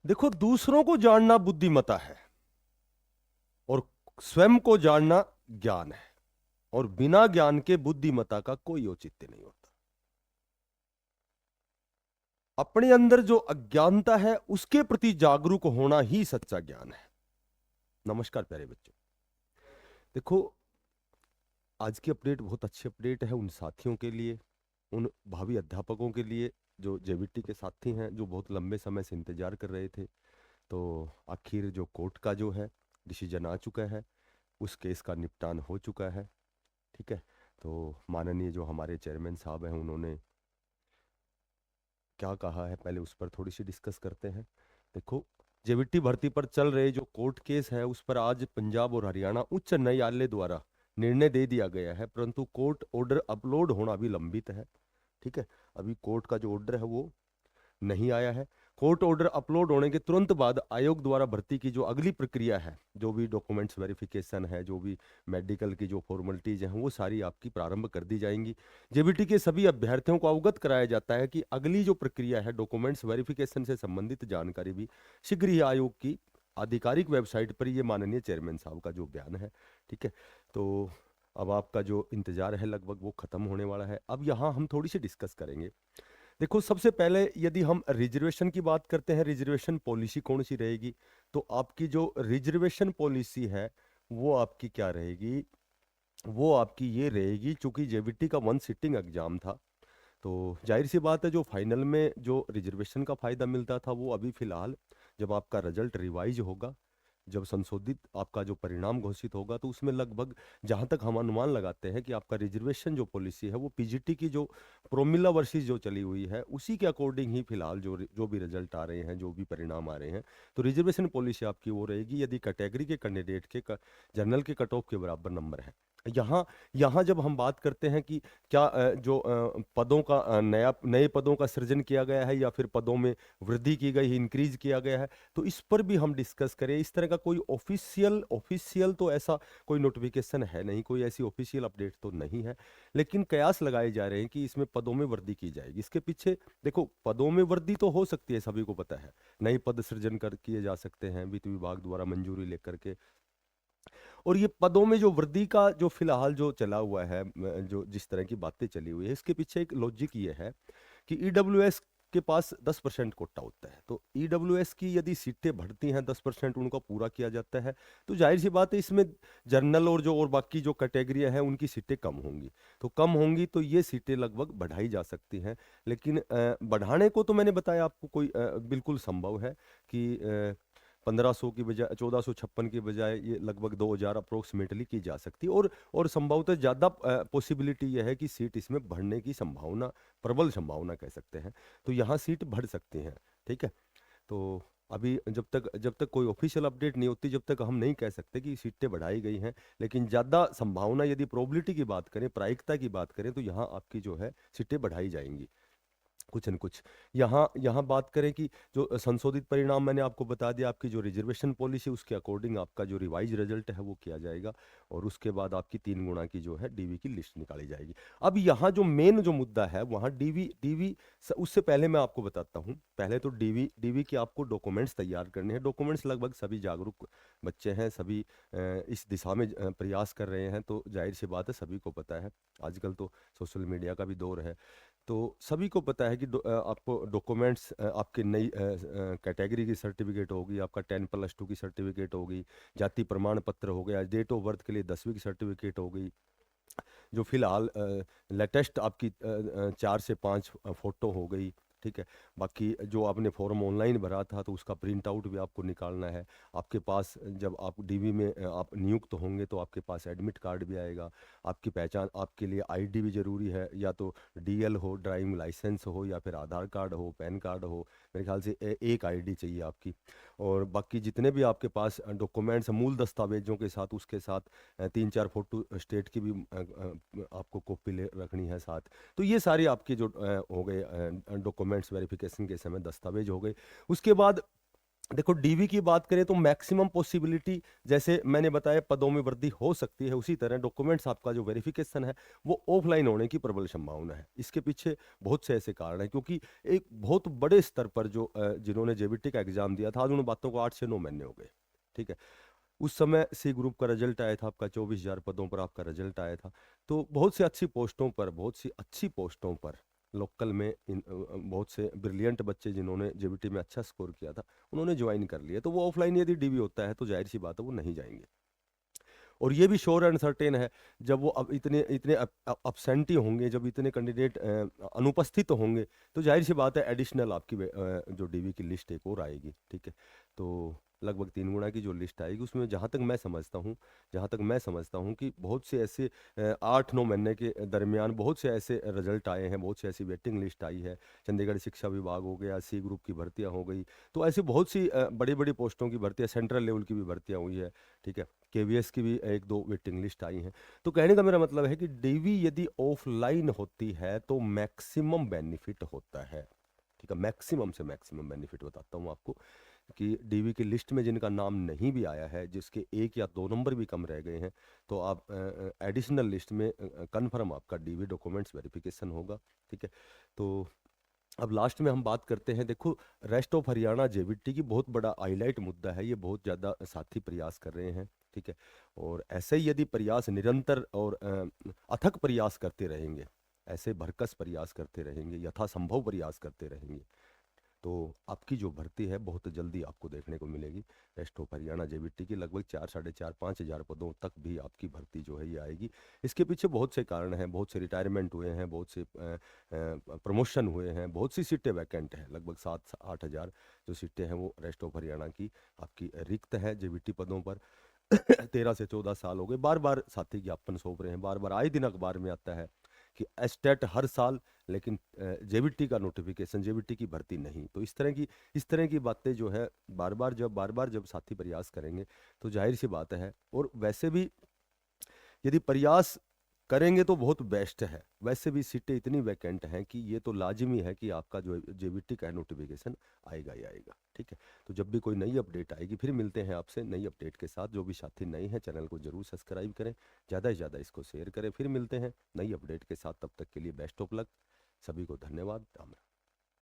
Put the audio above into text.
देखो, दूसरों को जानना बुद्धिमता है और स्वयं को जानना ज्ञान है। और बिना ज्ञान के बुद्धिमता का कोई औचित्य नहीं होता। अपने अंदर जो अज्ञानता है उसके प्रति जागरूक होना ही सच्चा ज्ञान है। नमस्कार प्यारे बच्चों। देखो, आज की अपडेट बहुत अच्छी अपडेट है उन साथियों के लिए, उन भावी अध्यापकों के लिए जो जेवीटी के साथी हैं, जो बहुत लंबे समय से इंतजार कर रहे थे। तो आखिर जो कोर्ट का जो है डिसीजन आ चुका है, उस केस का निपटान हो चुका है। ठीक है। तो माननीय जो हमारे चेयरमैन साहब हैं, उन्होंने क्या कहा है पहले उस पर थोड़ी सी डिस्कस करते हैं। देखो, जेवीटी भर्ती पर चल रहे जो कोर्ट केस है उस पर आज पंजाब और हरियाणा उच्च न्यायालय द्वारा निर्णय दे दिया गया है, परंतु कोर्ट ऑर्डर अपलोड होना अभी लंबित है। ठीक है। अभी कोर्ट का जो ऑर्डर है वो नहीं आया है। कोर्ट ऑर्डर अपलोड होने के तुरंत बाद आयोग द्वारा भर्ती की जो अगली प्रक्रिया है, जो भी डॉक्यूमेंट्स वेरिफिकेशन है, जो भी मेडिकल की जो फॉर्मेलिटीज हैं, वो सारी आपकी प्रारंभ कर दी जाएंगी। जेबीटी के सभी अभ्यर्थियों को अवगत कराया जाता है कि अगली जो प्रक्रिया है डॉक्यूमेंट्स वेरिफिकेशन से संबंधित जानकारी भी शीघ्र ही आयोग की आधिकारिक वेबसाइट पर, ये माननीय चेयरमैन साहब का जो बयान है। ठीक है। तो अब आपका जो इंतजार है लगभग वो खत्म होने वाला है। अब यहाँ हम थोड़ी सी डिस्कस करेंगे। देखो, सबसे पहले यदि हम रिजर्वेशन की बात करते हैं, रिजर्वेशन पॉलिसी कौन सी रहेगी, तो आपकी जो रिजर्वेशन पॉलिसी है वो आपकी क्या रहेगी, वो आपकी ये रहेगी, चूंकि जेवीटी का वन सिटिंग एग्जाम था, तो जाहिर सी बात है जो फाइनल में जो रिजर्वेशन का फायदा मिलता था वो अभी फिलहाल जब आपका रिजल्ट रिवाइज होगा, जब संशोधित आपका जो परिणाम घोषित होगा, तो उसमें लगभग जहां तक हम अनुमान लगाते हैं कि आपका रिजर्वेशन जो पॉलिसी है वो पीजीटी की जो प्रोमिला वर्सेस जो चली हुई है उसी के अकॉर्डिंग ही फिलहाल जो जो भी रिजल्ट आ रहे हैं, जो भी परिणाम आ रहे हैं, तो रिजर्वेशन पॉलिसी आपकी वो रहेगी यदि कैटेगरी के कैंडिडेट के जनरल के कट ऑफ के बराबर नंबर है। यहाँ यहाँ जब हम बात करते हैं कि क्या जो पदों का नए पदों का सृजन किया गया है या फिर पदों में वृद्धि की गई, इंक्रीज किया गया है, तो इस पर भी हम डिस्कस करें। इस तरह का कोई ऑफिशियल ऑफिशियल तो ऐसा कोई नोटिफिकेशन है नहीं, कोई ऐसी ऑफिशियल अपडेट तो नहीं है, लेकिन कयास लगाए जा रहे हैं कि इसमें पदों में वृद्धि की जाएगी। इसके पीछे देखो, पदों में वृद्धि तो हो सकती है, सभी को पता है, नए पद सृजन कर किए जा सकते हैं वित्त विभाग द्वारा मंजूरी लेकर के। और ये पदों में जो वृद्धि का जो फिलहाल जो चला हुआ है, जो जिस तरह की बातें चली हुई है, इसके पीछे एक लॉजिक ये है कि ईडब्ल्यूएस के पास 10% कोटा होता है, तो ईडब्ल्यूएस की यदि सीटें बढ़ती हैं, 10% उनका पूरा किया जाता है, तो जाहिर सी बात है इसमें जनरल और बाकी जो कैटेगरियां हैं उनकी सीटें कम होंगी। तो कम होंगी तो ये सीटें लगभग बढ़ाई जा सकती हैं, लेकिन बढ़ाने को तो मैंने बताया आपको कोई बिल्कुल संभव है कि 1500 की बजाय 1456 की बजाय ये लगभग 2000 अप्रोक्सीमेटली की जा सकती है। और संभवतः ज़्यादा पॉसिबिलिटी यह है कि सीट इसमें बढ़ने की संभावना, प्रबल संभावना कह सकते हैं, तो यहाँ सीट बढ़ सकती हैं। ठीक है। तो अभी जब तक कोई ऑफिशियल अपडेट नहीं होती, जब तक हम नहीं कह सकते कि सीटें बढ़ाई गई हैं, लेकिन ज़्यादा संभावना यदि प्रोबेबिलिटी की बात करें, प्रायिकता की बात करें, तो यहाँ आपकी जो है सीटें बढ़ाई जाएंगी कुछ न कुछ। यहाँ यहाँ बात करें कि जो संशोधित परिणाम मैंने आपको बता दिया, आपकी जो रिजर्वेशन पॉलिसी उसके अकॉर्डिंग आपका जो रिवाइज रिजल्ट है वो किया जाएगा, और उसके बाद आपकी 3 गुना की जो है डीवी की लिस्ट निकाली जाएगी। अब यहाँ जो मेन जो मुद्दा है वहाँ डीवी डीवी उससे पहले मैं आपको बताता हूँ। पहले तो डीवी डीवी के आपको डॉक्यूमेंट्स तैयार करने हैं। डॉक्यूमेंट्स लगभग सभी जागरूक बच्चे हैं, सभी इस दिशा में प्रयास कर रहे हैं, तो जाहिर सी बात है सभी को पता है, आजकल तो सोशल मीडिया का भी दौर है, तो सभी को पता है कि आपको डॉक्यूमेंट्स आपकी नई कैटेगरी की सर्टिफिकेट होगी, आपका 10+2 की सर्टिफिकेट होगी, जाति प्रमाण पत्र हो गया, डेट ऑफ बर्थ के लिए 10वीं की सर्टिफिकेट हो गई, जो फिलहाल लेटेस्ट आपकी 4 से 5 फोटो हो गई। ठीक है। बाकी जो आपने फॉर्म ऑनलाइन भरा था तो उसका प्रिंट आउट भी आपको निकालना है। आपके पास जब आप डीवी में आप नियुक्त होंगे तो आपके पास एडमिट कार्ड भी आएगा। आपकी पहचान, आपके लिए आईडी भी ज़रूरी है, या तो डीएल हो, ड्राइविंग लाइसेंस हो, या फिर आधार कार्ड हो, पैन कार्ड हो। मेरे ख्याल से एक आईडी चाहिए आपकी। और बाकी जितने भी आपके पास डॉक्यूमेंट्स मूल दस्तावेजों के साथ, उसके साथ 3-4 फोटो स्टेट की भी आपको कॉपी ले रखनी है साथ। तो ये सारे आपके जो हो गए डॉक्यूमेंट्स वेरिफिकेशन के समय दस्तावेज हो गए। उसके बाद देखो डीवी की बात करें तो मैक्सिमम पॉसिबिलिटी, जैसे मैंने बताया पदों में वृद्धि हो सकती है, उसी तरह डॉक्यूमेंट्स आपका जो वेरिफिकेशन है वो ऑफलाइन होने की प्रबल संभावना है। इसके पीछे बहुत से ऐसे कारण हैं, क्योंकि एक बहुत बड़े स्तर पर जो जिन्होंने जेबीटी का एग्जाम दिया था, आज उन बातों को 8 से 9 महीने हो गए। ठीक है। उस समय सी ग्रुप का रिजल्ट आया था, आपका 24,000 पदों पर आपका रिजल्ट आया था। तो बहुत सी अच्छी पोस्टों पर, बहुत सी अच्छी पोस्टों पर लोकल में बहुत से ब्रिलियंट बच्चे जिन्होंने जेबीटी में अच्छा स्कोर किया था, उन्होंने ज्वाइन कर लिया। तो वो ऑफलाइन यदि डीवी होता है तो जाहिर सी बात है वो नहीं जाएंगे। और ये भी श्योर एंड सर्टेन है, जब वो अब इतने इतने अपसेंटी होंगे, जब इतने कैंडिडेट अनुपस्थित होंगे, तो जाहिर सी बात है एडिशनल आपकी जो डीवी की लिस्ट एक और आएगी। ठीक है। तो लगभग 3 गुना की जो लिस्ट आएगी, उसमें जहाँ तक मैं समझता हूँ कि बहुत से ऐसे 8-9 महीने के दरमियान बहुत से ऐसे रिजल्ट आए हैं, बहुत से ऐसी वेटिंग लिस्ट आई है। चंडीगढ़ शिक्षा विभाग हो गया, सी ग्रुप की भर्तियां हो गई, तो ऐसी बहुत सी बड़ी बड़ी पोस्टों की भर्तियां, सेंट्रल लेवल की भी भर्तियां हुई है। ठीक है। केवीएस की भी एक दो वेटिंग लिस्ट आई हैं। तो कहने का मेरा मतलब है कि डीवी यदि ऑफलाइन होती है तो मैक्सिमम बेनिफिट होता है। ठीक है। मैक्सिमम से मैक्सिमम बेनिफिट बताता हूँ आपको, कि डीवी की लिस्ट में जिनका नाम नहीं भी आया है, जिसके 1 या 2 नंबर भी कम रह गए हैं, तो आप एडिशनल लिस्ट में कन्फर्म आपका डीवी डॉक्यूमेंट्स वेरिफिकेशन होगा। ठीक है। तो अब लास्ट में हम बात करते हैं। देखो, रेस्ट ऑफ हरियाणा जेबीटी की बहुत बड़ा हाईलाइट मुद्दा है, ये बहुत ज़्यादा साथी प्रयास कर रहे हैं। ठीक है। और ऐसे ही यदि प्रयास निरंतर और अथक प्रयास करते रहेंगे, ऐसे भरकस प्रयास करते रहेंगे, यथासंभव प्रयास करते रहेंगे, तो आपकी जो भर्ती है बहुत जल्दी आपको देखने को मिलेगी। रेस्ट ऑफ हरियाणा जेबीटी की लगभग 4, 4.5, 5 हज़ार पदों तक भी आपकी भर्ती जो है ये आएगी। इसके पीछे बहुत से कारण हैं, बहुत से रिटायरमेंट हुए हैं, बहुत से प्रमोशन हुए हैं, बहुत सी सीटें वैकेंट हैं। लगभग 7-8 हज़ार जो सीटें हैं वो रेस्ट ऑफ हरियाणा की आपकी रिक्त है जेबीटी पदों पर। 13 से 14 साल हो गए, बार बार साथी ज्ञापन सौंप रहे हैं, बार बार आए दिन अखबार में आता है कि एस्टेट हर साल, लेकिन जेबीटी का नोटिफिकेशन, जेबीटी की भर्ती नहीं। तो इस तरह की बातें जो है, बार बार जब साथी प्रयास करेंगे तो जाहिर सी बात है। और वैसे भी यदि प्रयास करेंगे तो बहुत बेस्ट है। वैसे भी सीटें इतनी वैकेंट हैं कि ये तो लाजिमी है कि आपका जो जेबीटी का नोटिफिकेशन आएगा ही आएगा। ठीक है। तो जब भी कोई नई अपडेट आएगी फिर मिलते हैं आपसे नई अपडेट के साथ। जो भी साथी नए हैं चैनल को जरूर सब्सक्राइब करें, ज़्यादा से ज़्यादा इसको शेयर करें। फिर मिलते हैं नई अपडेट के साथ, तब तक के लिए बेस्ट ऑफ लक। सभी को धन्यवाद। राम राम।